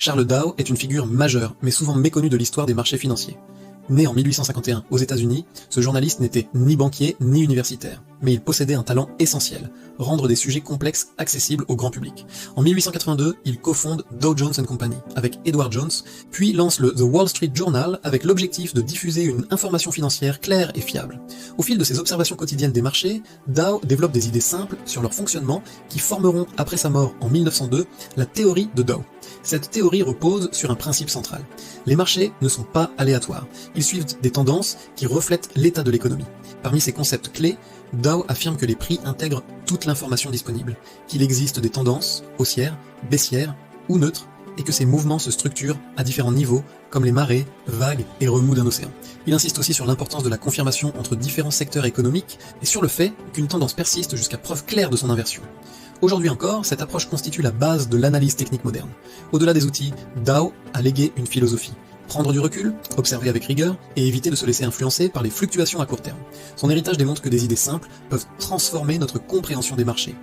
Charles Dow est une figure majeure, mais souvent méconnue de l'histoire des marchés financiers. Né en 1851 aux États-Unis, ce journaliste n'était ni banquier ni universitaire, mais il possédait un talent essentiel, rendre des sujets complexes accessibles au grand public. En 1882, il cofonde Dow Jones & Company avec Edward Jones, puis lance le The Wall Street Journal avec l'objectif de diffuser une information financière claire et fiable. Au fil de ses observations quotidiennes des marchés, Dow développe des idées simples sur leur fonctionnement qui formeront, après sa mort en 1902, la théorie de Dow. Cette théorie repose sur un principe central. Les marchés ne sont pas aléatoires. Ils suivent des tendances qui reflètent l'état de l'économie. Parmi ces concepts clés, Dow affirme que les prix intègrent toute l'information disponible, qu'il existe des tendances haussières, baissières ou neutres, et que ces mouvements se structurent à différents niveaux, comme les marées, vagues et remous d'un océan. Il insiste aussi sur l'importance de la confirmation entre différents secteurs économiques et sur le fait qu'une tendance persiste jusqu'à preuve claire de son inversion. Aujourd'hui encore, cette approche constitue la base de l'analyse technique moderne. Au-delà des outils, Dow a légué une philosophie. Prendre du recul, observer avec rigueur, et éviter de se laisser influencer par les fluctuations à court terme. Son héritage démontre que des idées simples peuvent transformer notre compréhension des marchés.